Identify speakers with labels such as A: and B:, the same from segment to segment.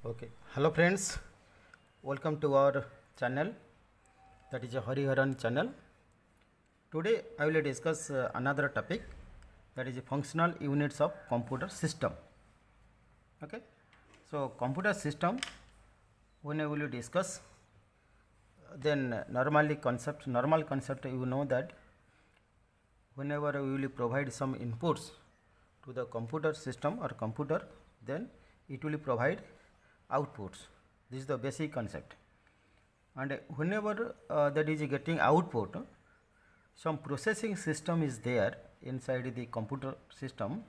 A: Okay, hello friends, welcome to our channel, that is a Hariharan channel. Today I will discuss another topic, that is functional units of computer system. Okay, so computer system, when I will discuss, then normal concept you know that whenever we will provide some inputs to the computer system or computer, then it will provide outputs. This is the basic concept. And whenever that is getting output, some processing system is there inside the computer system.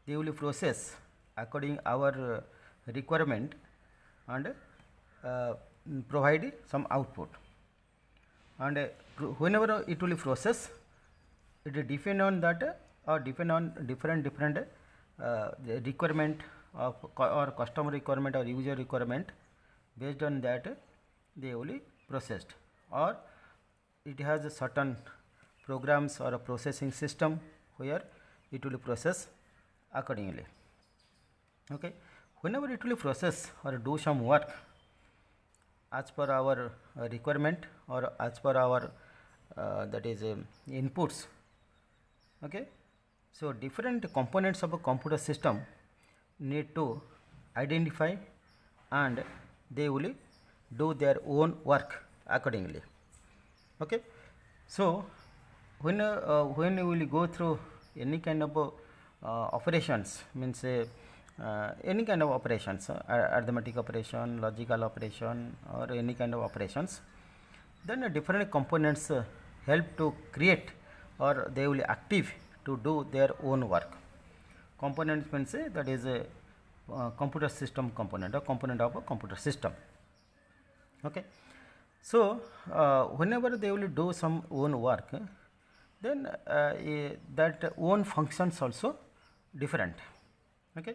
A: They will process according our requirement and provide some output. And whenever it will process, it will depend on that or depend on different the requirement of or customer requirement or user requirement. Based on that, they will be processed, or it has a certain programs or a processing system where it will process accordingly. Okay, whenever it will process or do some work as per our requirement or as per our that is inputs. Okay, so different components of a computer system need to identify and they will do their own work accordingly. Okay, so when you will go through any kind of operations, means any kind of operations, arithmetic operation, logical operation, or any kind of operations, then different components help to create or they will active to do their own work. Components means that is a computer system component or component of a computer system. Okay, so whenever they will do some own work, then that own functions also different. Okay,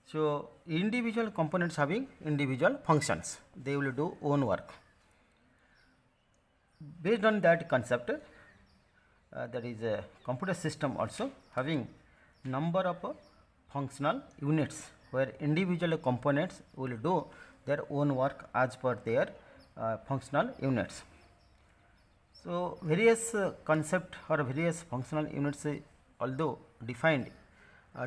A: so individual components having individual functions, they will do own work. Based on that concept, that is a computer system also having number of functional units where individual components will do their own work as per their functional units. So various concept or various functional units although defined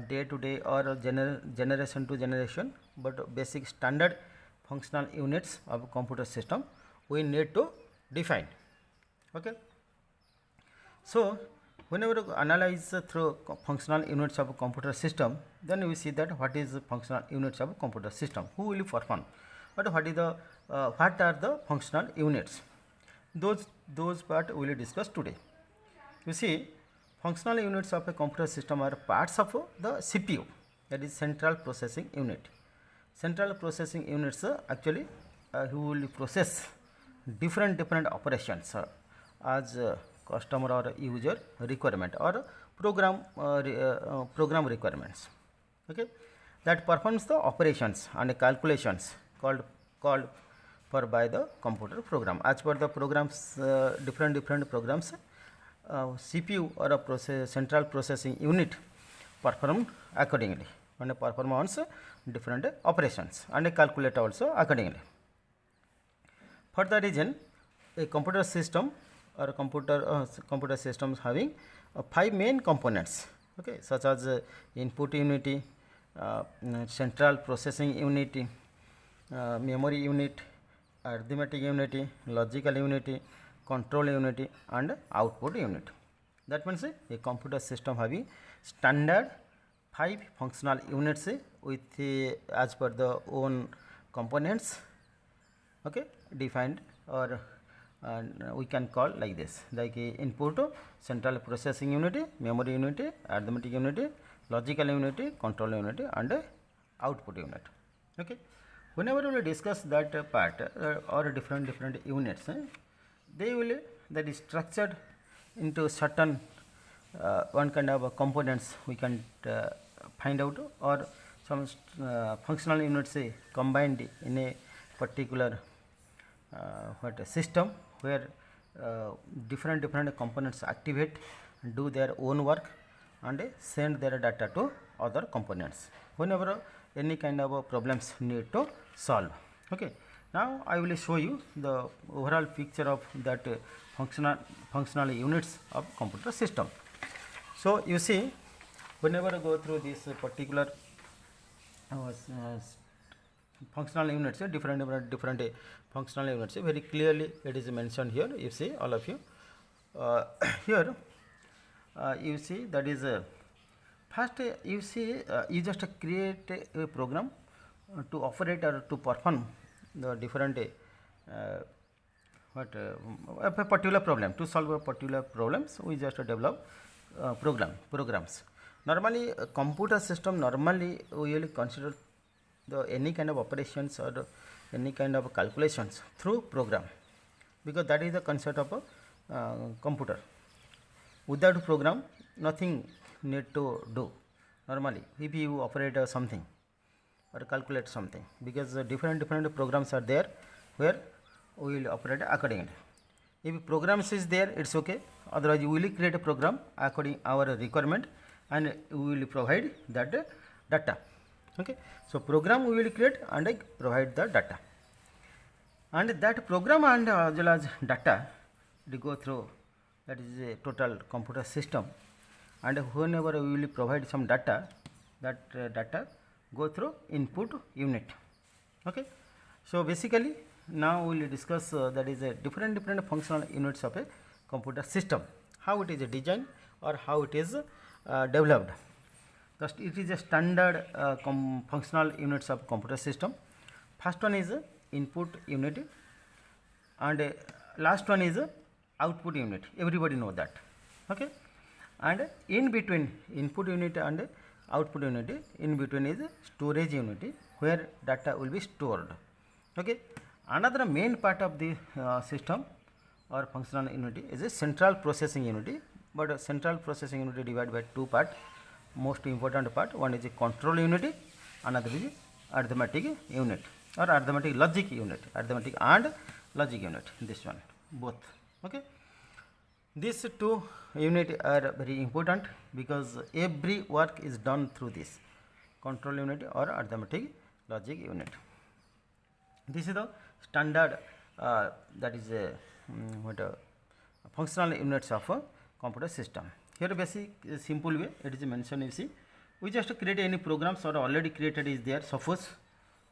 A: day to day or generation to generation, but basic standard functional units of computer system we need to define. Okay, so whenever you analyze through functional units of a computer system, then we see that what is the functional units of a computer system, who will perform, but what is the what are the functional units. Those part we will discuss today. You see, functional units of a computer system are parts of the CPU, that is central processing unit. Central processing units actually who will process different operations as customer or user requirement or program requirements. Okay, that performs the operations and calculations called for by the computer program. As per the programs, different programs, CPU or a central processing unit performed accordingly and performs different operations and calculate also accordingly. For the reason, a computer system or computer systems having 5 main components, okay, such as input unit, central processing unit, memory unit, arithmetic unit, logical unit, control unit, and output unit. That means a computer system having standard 5 functional units with as per the own components, okay, defined, or we can call like this, like input, central processing unit, memory unit, arithmetic unit, logical unit, control unit, and output unit. Okay, whenever we discuss that part or different units, they will that is structured into certain one kind of components we can find out, or some functional units combined in a particular what system where different components activate and do their own work and send their data to other components. Whenever any kind of problems need to solve. Okay. Now I will show you the overall picture of that functional units of computer system. So you see, whenever I go through this particular functional units, different functional units, very clearly it is mentioned here. You see, all of you here you see that is first you see you just create a program to operate or to perform the different a particular problem. To solve a particular problems, we just develop programs. Normally computer system, normally we will consider the any kind of operations or any kind of calculations through program, because that is the concept of a computer. Without program, nothing need to do normally if you operate something or calculate something, because different programs are there where we will operate accordingly. If programs is there, it's okay. Otherwise we will create a program according our requirement and we will provide that data. Okay. So program we will create and provide the data, and that program and as well as data they go through, that is a total computer system, and whenever we will provide some data, that data go through input unit. Okay. So basically now we will discuss that is a different functional units of a computer system, how it is designed or how it is developed. Just it is a standard functional units of computer system. First one is input unit and last one is output unit. Everybody know that. Okay. And in between input unit and output unit, in between is storage unit where data will be stored. Okay. Another main part of the system or functional unit is a central processing unit, but central processing unit divided by two parts. Most important part, one is a control unit, another is arithmetic unit or arithmetic logic unit, arithmetic and logic unit, this one both. Okay. These two units are very important because every work is done through this control unit or arithmetic logic unit. This is the standard that is a functional units of a computer system. Here basic simple way it is mentioned. You see, we just create any programs or already created is there, suppose,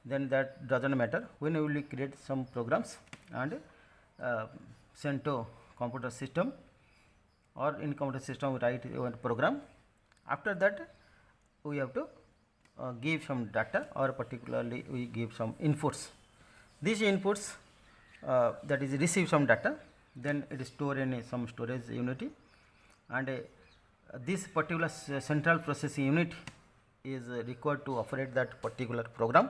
A: then that doesn't matter. When we will create some programs and send to computer system, or in computer system we write a program. After that we have to give some data, or particularly we give some inputs. These inputs that is receive some data, then it is stored in some storage unit, and this particular central processing unit is required to operate that particular program.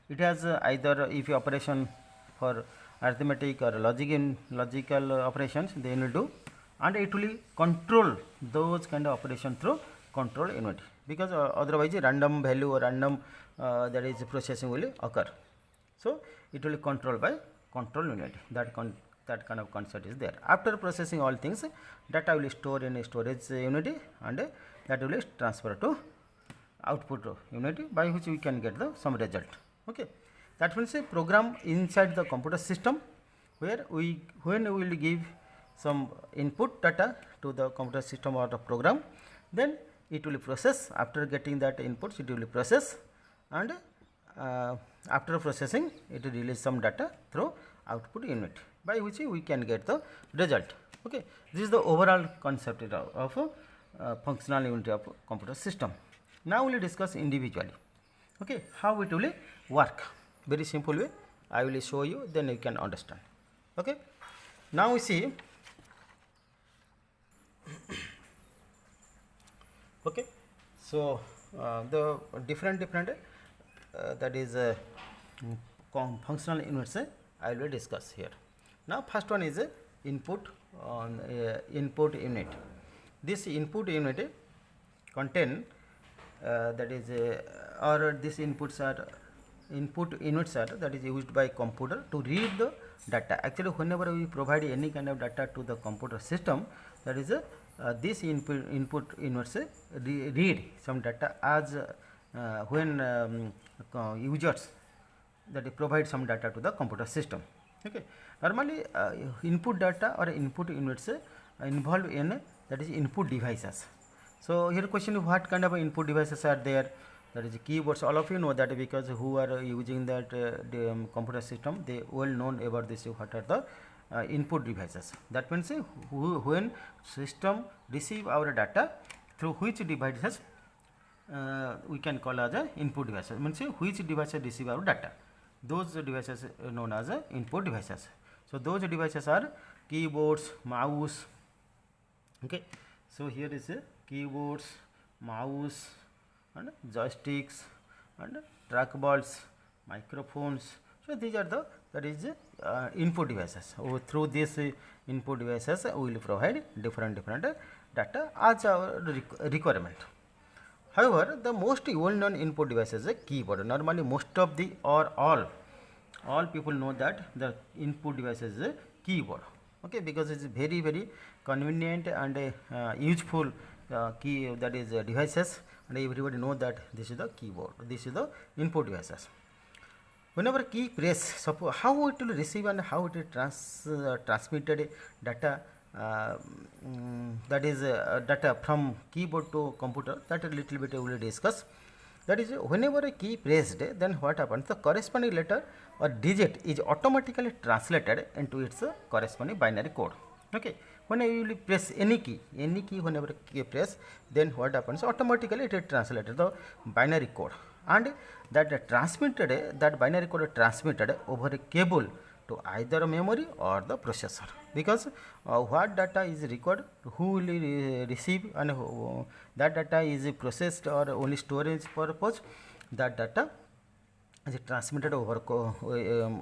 A: It has either if operation for arithmetic or logical operations they will do, and it will control those kind of operation through control unit, because otherwise random value or random that is processing will occur. So it will control by control unit. That kind of concept is there. After processing all things, data will store in a storage unit and that will transfer to output unit, by which we can get the some result. Okay. That means a program inside the computer system where when we will give some input data to the computer system or the program, then it will process. After getting that inputs, it will process, and after processing it will release some data through output unit, by which we can get the result. Okay. This is the overall concept of functional unit of computer system. Now we will discuss individually. Okay, how it will work. Very simple way I will show you, then you can understand. Okay. Now we see. Okay. So the different that is functional units I will discuss here. Now first one is input input unit. This input unit contain that is or these inputs are input units are that is used by computer to read the data. Actually whenever we provide any kind of data to the computer system, that is this input units read some data as when users that provide some data to the computer system. Okay. Normally input data or input units involved in that is input devices. So here question is what kind of input devices are there? That is keyboards. All of you know that because who are using that the computer system, they well known about this. What are the input devices? That means when system receive our data through which devices we can call as a input devices. Means which devices receive our data. Those devices known as input devices. So those devices are keyboards, mouse. Okay. So here is keyboards, mouse, and joysticks, and trackballs, microphones. So these are the that is input devices. Through these input devices, we will provide different data as our requirement. However, the most well-known input device is a keyboard. Normally, most of the or all people know that the input device is a keyboard. Okay, because it's very convenient and useful key that is devices, and everybody know that this is the keyboard. This is the input devices. Whenever key press, suppose how it will receive and how it will transmitted data. That is data from keyboard to computer, that a little bit we will discuss. That is whenever a key pressed, then what happens, the corresponding letter or digit is automatically translated into its corresponding binary code. Okay. Whenever you will press any key whenever key press, then what happens, automatically it is translated the binary code, and that transmitted, that binary code transmitted over a cable to either memory or the processor, because what data is recorded, who will receive, and that data is processed or only storage purpose, that data is transmitted over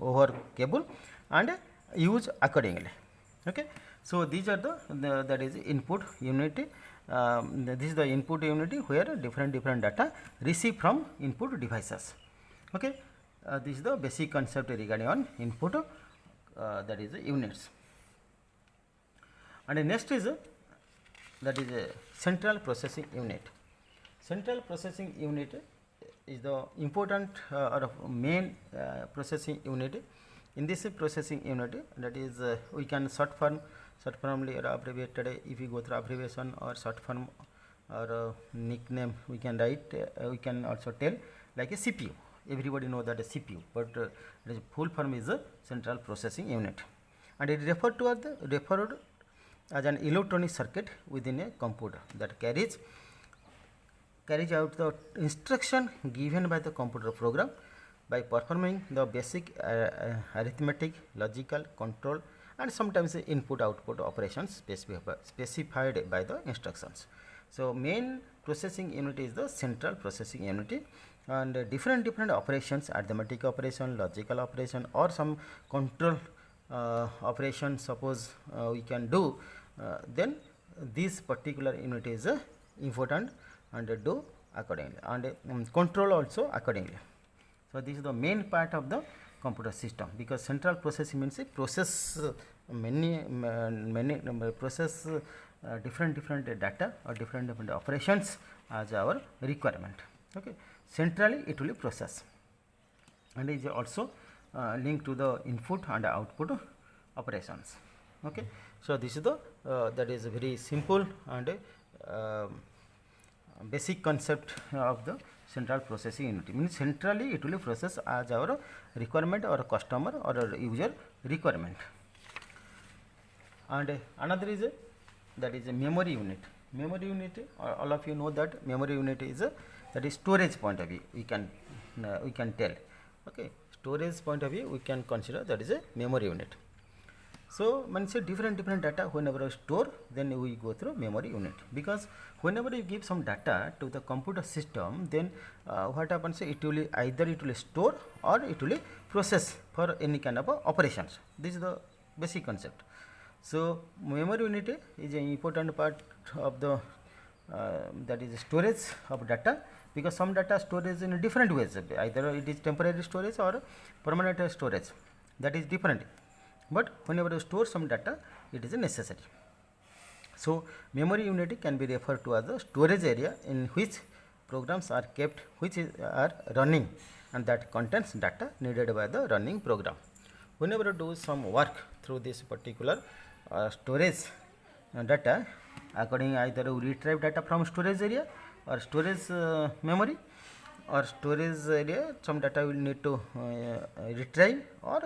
A: over cable and used accordingly. Okay. So these are the that is input unit. This is the input unit where different data receive from input devices. Okay. This is the basic concept regarding on input, that is units. And next is that is a central processing unit. Central processing unit is the important or main processing unit. In this processing unit, that is we can short formly or abbreviated. If you go through abbreviation or short form or nickname, we can write. We can also tell like a CPU. Everybody know that a CPU, but the full form is a central processing unit, and it referred as an electronic circuit within a computer that carries out the instruction given by the computer program by performing the basic arithmetic, logical, control, and sometimes input output operations specified by the instructions. So main processing unit is the central processing unit, and different operations, arithmetic operation, logical operation, or some control operation suppose we can do, then this particular unit is important and do accordingly, and control also accordingly. So this is the main part of the computer system, because central processing means process many process different data or different operations as our requirement. Okay. Centrally it will process, and is also linked to the input and output operations. Okay. So this is the that is very simple and basic concept of the central processing unit. Means centrally it will process as our requirement or customer or user requirement. And another is that is a memory unit. Memory unit, all of you know that memory unit is that is storage point of view. We can tell. Okay, storage point of view we can consider that is a memory unit. So when say different data whenever store, then we go through memory unit, because whenever you give some data to the computer system, then what happens, it will either store or it will process for any kind of operations. This is the basic concept. So memory unit is an important part of the that is storage of data, because some data storage in different ways, either it is temporary storage or permanent storage, that is different. But whenever you store some data, it is necessary. So memory unit can be referred to as the storage area in which programs are kept which are running and that contains data needed by the running program. Whenever you do some work through this particular storage data, according either you retrieve data from storage area or storage memory or storage area, some data will need to retrieve, or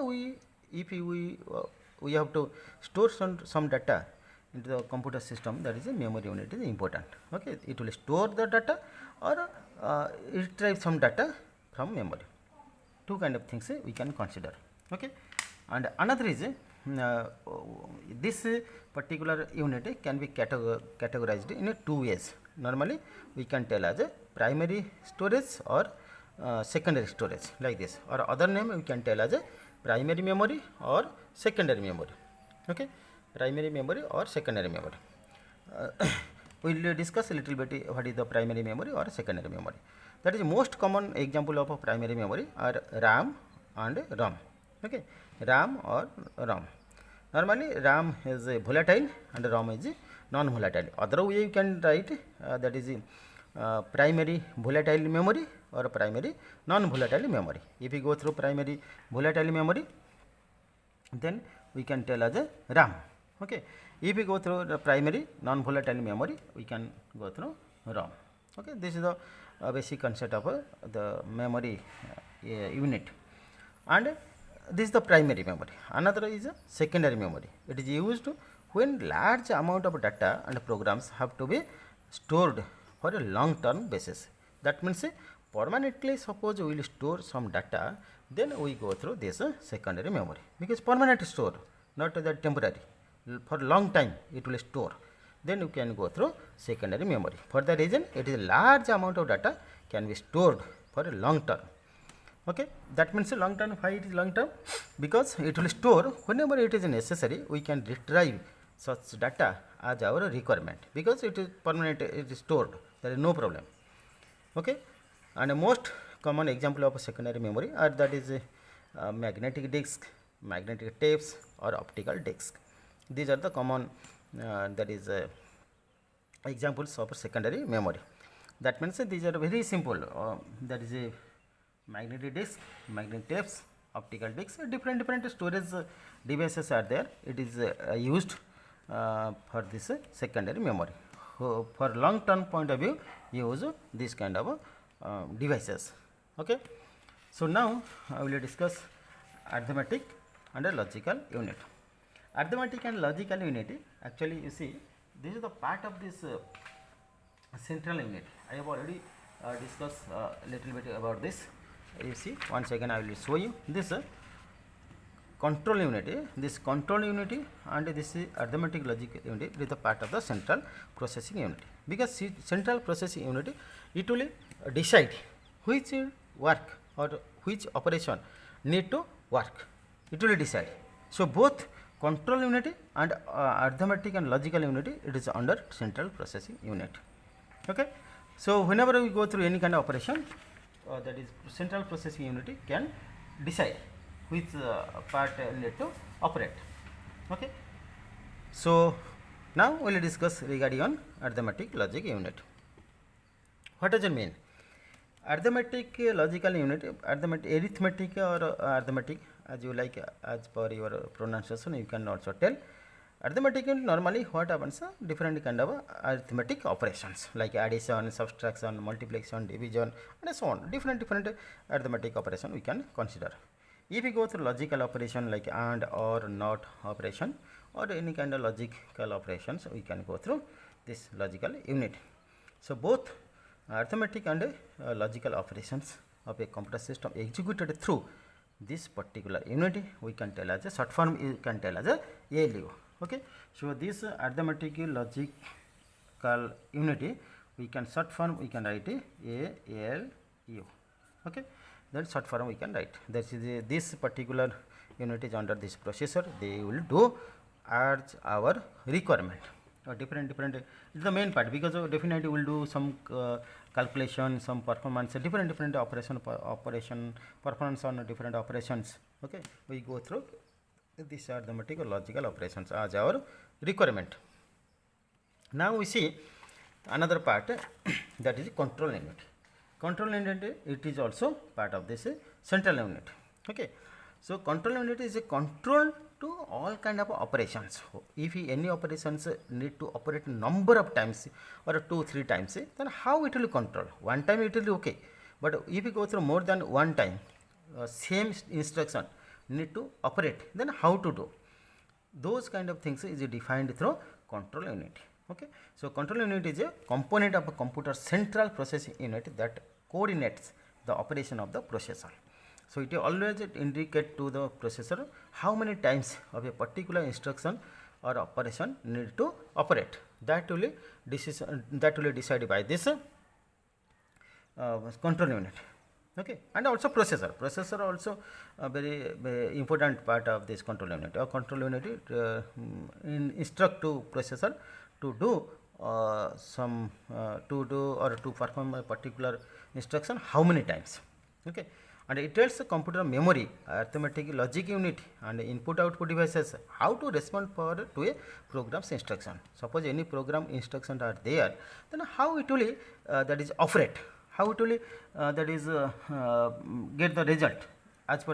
A: we have to store some data into the computer system, that is a memory unit is important. Okay, it will store the data or retrieve some data from memory. Two kind of things we can consider. Okay, and another is this particular unit can be categorized in two ways. Normally we can tell as a primary storage or secondary storage like this, or other name we can tell as a primary memory or secondary memory. Okay, primary memory or secondary memory. We will discuss a little bit what is the primary memory or secondary memory. That is most common example of a primary memory are RAM and ROM. Okay, RAM or ROM. Normally RAM is a volatile and ROM is a non-volatile. Other way you can write that is primary volatile memory or primary non-volatile memory. If we go through primary volatile memory, then we can tell as a RAM. Okay, if we go through the primary non-volatile memory, we can go through ROM. Okay, this is the basic concept of the memory unit, and this is the primary memory. Another is a secondary memory. It is used when large amount of data and programs have to be stored for a long term basis. That means permanently, suppose we will store some data, then we go through this secondary memory, because permanent store, not that temporary, for long time it will store, then you can go through secondary memory. For the reason it is a large amount of data can be stored for a long term. Okay, that means long term. Why it is long term? Because it will store whenever it is necessary, we can retrieve such data as our requirement, because it is permanent, it is stored, there is no problem. Okay, and a most common example of a secondary memory are that is a magnetic disk, magnetic tapes or optical disk. These are the common that is examples of secondary memory. That means these are very simple. That is a magnetic disk, magnetic tapes, optical disks, different storage devices are there. It is used for this secondary memory. For long term point of view, use this kind of devices. Okay, so now I will discuss arithmetic and a logical unit. Arithmetic and logical unit, actually you see, this is the part of this central unit. I have already discussed a little bit about this. You see, once again I will show you this control unit. This control unit and this arithmetic logic unit is the part of the central processing unit, because central processing unit, it will decide which work or which operation need to work, it will decide. So both control unit and arithmetic and logical unit, it is under central processing unit. Okay, so whenever we go through any kind of operation, that is central processing unit can decide which part need to operate. Okay, so now we will discuss regarding on arithmetic logic unit. What does it mean? Arithmetic logical unit, arithmetic or arithmetic, as you like, as per your pronunciation you can also tell. Arithmetic unit, normally what happens, different kind of arithmetic operations like addition, subtraction, multiplication, division and so on, different arithmetic operation we can consider. If we go through logical operation like and, or, not operation, or any kind of logical operations, we can go through this logical unit. So both arithmetic and logical operations of a computer system executed through this particular unit, we can tell as a short form, you can tell as a ALU. Okay, so this arithmetic logical unit, we can short form, we can write ALU. Okay, that short form we can write. That is this particular unit is under this processor, they will do as our requirement. Different is the main part, because definitely we will do some calculation, some performance, different operation performance on different operations. Okay, we go through these arithmetic or logical operations as our requirement. Now we see another part that is control unit. Control unit, it is also part of this central unit. Okay. So control unit is a control to all kind of operations. If any operations need to operate number of times or 2-3 times, then how it will control? One time it will be okay, but if you go through more than one time, same instruction need to operate, then how to do? Those kind of things is defined through control unit. Okay. So control unit is a component of a computer central processing unit that coordinates the operation of the processor. So it always indicate to the processor how many times of a particular instruction or operation need to operate. That will be decided by this control unit. Okay. And also processor also a very important part of this control unit. A control unit instruct to processor to do to perform a particular instruction how many times. Okay. And it tells the computer memory, arithmetic, logic unit and input output devices how to respond to a program's instruction. Suppose any program instructions are there, then how it will that is operate, how it will get the result as per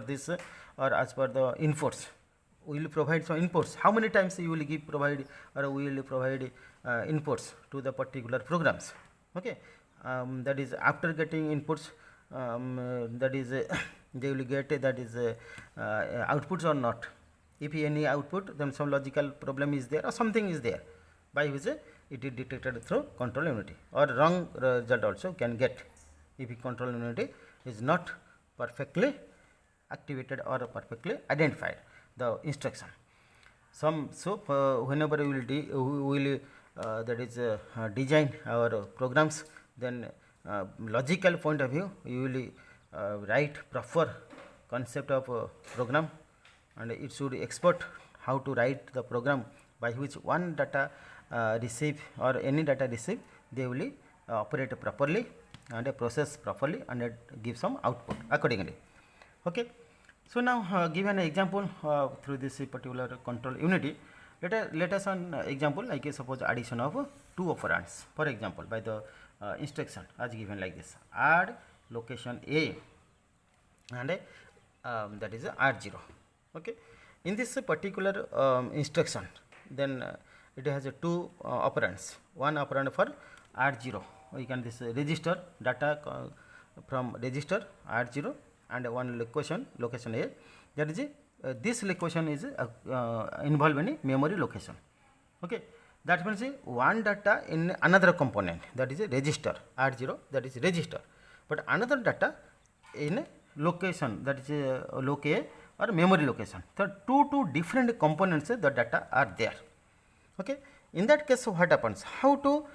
A: this or as per the inputs. We will provide some inputs. How many times you will provide inputs to the particular programs. Okay. That is after getting inputs, that is they will get that is outputs or not. If any output, then some logical problem is there or something is there, by which it is detected through control unit, or wrong result also can get if the control unit is not perfectly activated or perfectly identified the instruction. Whenever we will that is design our programs, then logical point of view, you will write proper concept of program, and it should expert how to write the program by which one data receive or any data receive, they will operate properly and process properly and give some output accordingly. Okay. So now give an example through this particular control unity. Let us an example like suppose addition of two operands, for example, by the instruction as given like this: add location A and that is R0. Okay. In this particular instruction, then it has two operands. One operand for R0, we can this register data from register R0, and one location A. That is this location is involved in memory location. Okay. That means one data in another component, that is a register R0, that is register, but another data in location, that is loc A or memory location. So two different components, the data are there. Okay. In that case, what happens? How to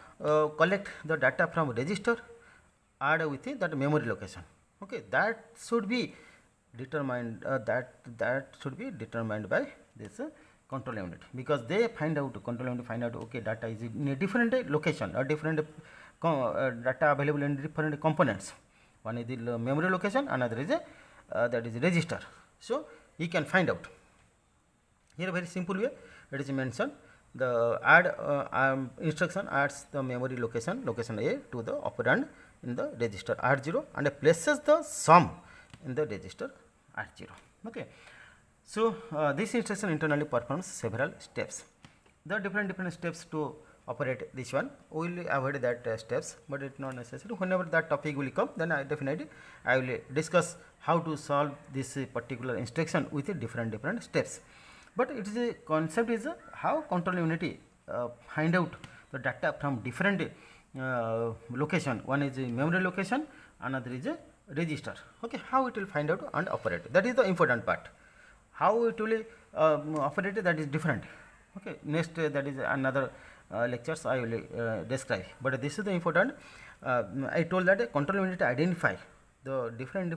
A: collect the data from register, add with that memory location. Okay. That should be determined that should be determined by this control unit, because they control unit find out okay, data is in a different location or different data available in different components. One is the memory location, another is that is register. So you can find out here very simple way. It is mentioned the add instruction adds the memory location A to the operand in the register R0 and places the sum in the register R0. Okay. So this instruction internally performs several steps. There are different steps to operate this one. We will avoid that steps, but it is not necessary. Whenever that topic will come, then I will discuss how to solve this particular instruction with different steps. But it is a concept is how control unity find out the data from different location. One is a memory location, another is a register. Okay. How it will find out and operate, that is the important part. How it will operate, that is different. Okay. Next that is another lectures I will describe, but this is the important. I told that a control unit identify the different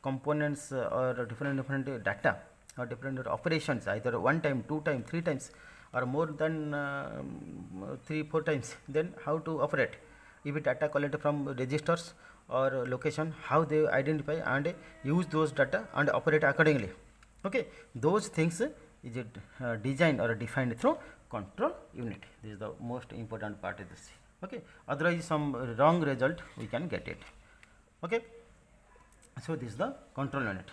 A: components or different data or different operations, either one time, two times, three times, or more than 3-4 times. Then how to operate? If data collected from registers or location, how they identify and use those data and operate accordingly. Okay. Those things is designed or defined through control unit. This is the most important part of this. Okay, otherwise some wrong result we can get it. Okay, so this is the control unit.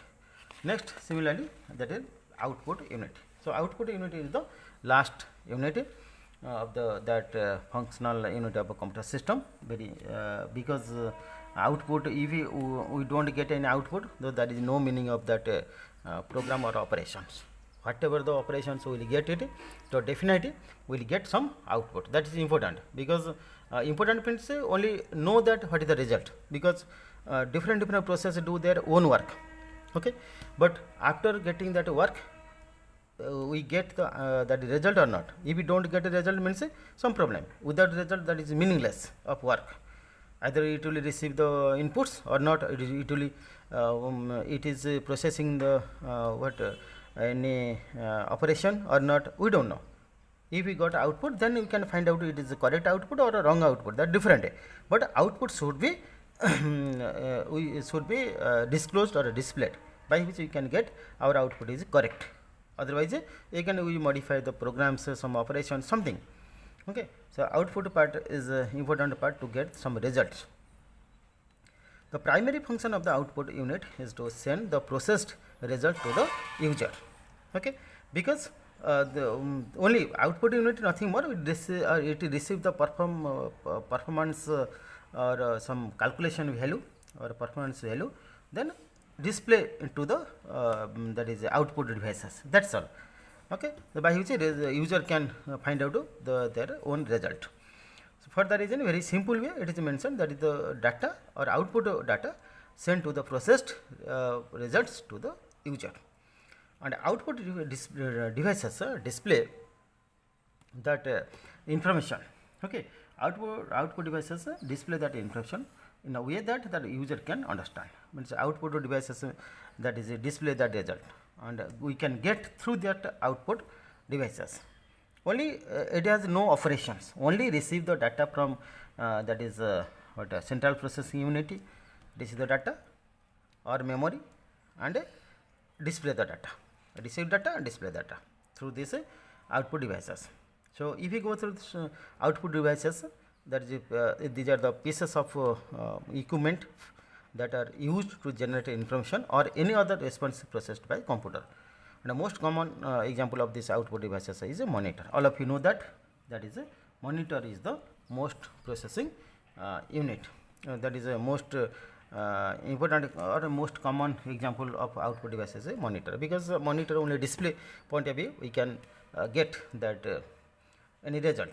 A: Next, similarly, that is output unit. So output unit is the last unit of the functional unit of a computer system. Very because output, if we don't get any output, though there is no meaning of that program or operations. Whatever the operations we will get it, so definitely we will get some output. That is important, because important means only know that what is the result, because different processes do their own work. Okay, but after getting that work, we get the that result or not. If we don't get a result, means some problem. Without result, that is meaningless of work. Either it will receive the inputs or not. It is processing the any operation or not. We don't know. If we got output, then we can find out it is a correct output or a wrong output. That different. But output should be we should be disclosed or displayed, by which we can get our output is correct. Otherwise, again we modify the programs, some operation, something. Okay, so output part is important part to get some results. The primary function of the output unit is to send the processed result to the user. Okay, because only output unit, nothing more. It receive the performance or some calculation value or performance value, then display into the that is output devices. That's all. Okay, so by which the user can find out their own result. So for that reason, very simple way it is mentioned, that is the data or output data sent to the processed results to the user, and output devices display that information. Okay, output devices display that information in a way that the user can understand. Means output devices that is display that result, and we can get through that output devices. Only it has no operations, only receive the data from that is central processing unit, receive the data or memory, and display the data, receive data and display data through these output devices. So if you go through this, output devices, that is these are the pieces of equipment that are used to generate information or any other response processed by computer. And the most common example of this output devices is a monitor. All of you know that is a monitor is the most processing unit. That is a most important or most common example of output devices is a monitor, because monitor only display point of view we can get that any result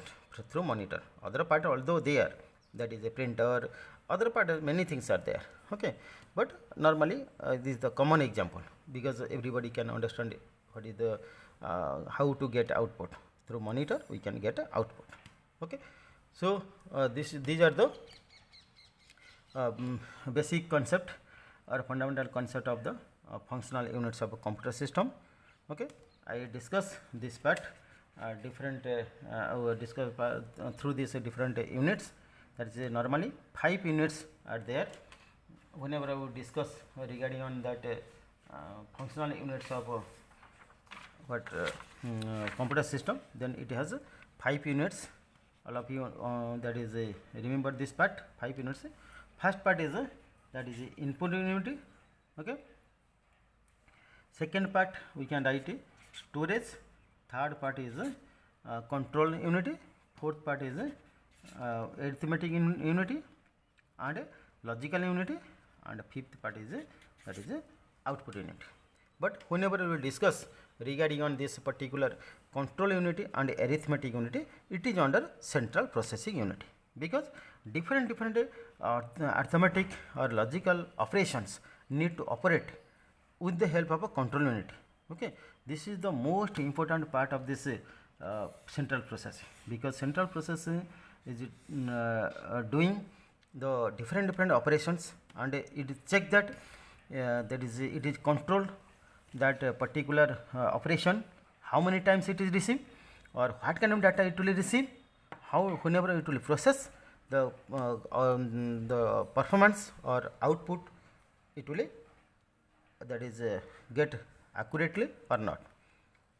A: through monitor. Other part although there, that is a printer, other part many things are there. Okay, but normally this is the common example, because everybody can understand what is the how to get output through monitor. We can get output. Okay, so these are the basic concept or fundamental concept of the functional units of a computer system. Okay, I discuss this part discuss through these different units. That is normally 5 units are there. Whenever I will discuss regarding on that functional units of computer system, then it has 5 units. All of you that is remember this part, 5 units. First part is that is input unit. Okay, second part we can write storage. Third part is control unity. Fourth part is arithmetic unity and logical unity, and fifth part is that is output unit. But whenever we will discuss regarding on this particular control unity and arithmetic unity, it is under central processing unit, because different arithmetic or logical operations need to operate with the help of a control unit. Okay, this is the most important part of this central processing, because central processing is doing the different operations, and it check that it is controlled that particular operation, how many times it is received, or what kind of data it will receive, how whenever it will process the performance or output it will that is get accurately or not.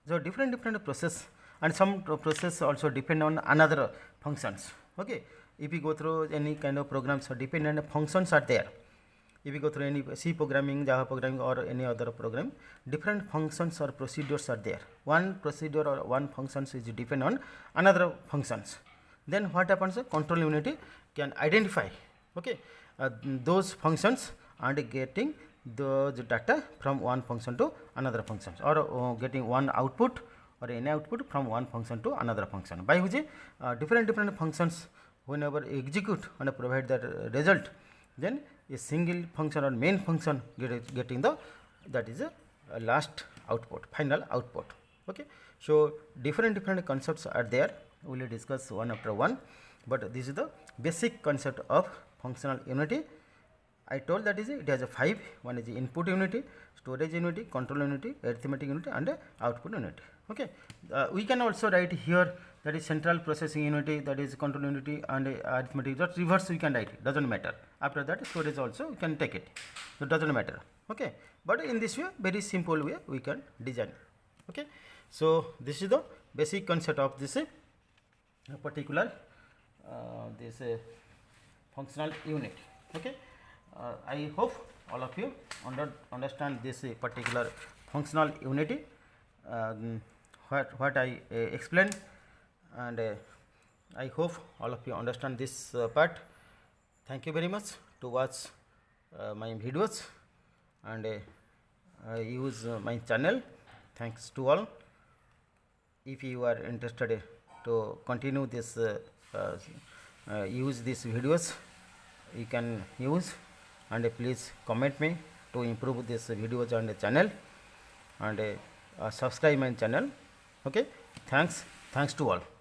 A: So different process, and some process also depend on another functions. Okay, if you go through any kind of programs, dependent functions are there. If you go through any C programming, Java programming, or any other program, different functions or procedures are there. One procedure or one functions is depend on another functions. Then what happens? Control unit can identify, okay, those functions and getting those data from one function to another function, or getting one output or any output from one function to another function, by which different functions whenever execute and provide that result, then a single function or main function getting the, that is a last output, final output. Okay, so different concepts are there, we will discuss one after one, but this is the basic concept of functional unity. I told that is it has a 5. One is input unity, storage unity, control unity, arithmetic unity, and output unity. Okay, we can also write here that is central processing unity, that is control unity, and arithmetic. Just reverse we can write it, doesn't matter. After that storage also we can take it, so it doesn't matter. Okay, but in this way, very simple way we can design. Okay, so this is the basic concept of this particular this functional unit. Okay, I hope all of you understand this particular functional unity, what I explained, and I hope all of you understand this part. Thank you very much to watch my videos and use my channel. Thanks to all. If you are interested to continue this use these videos, you can use, and please comment me to improve this videos on the channel, and subscribe my channel. Okay, thanks to all.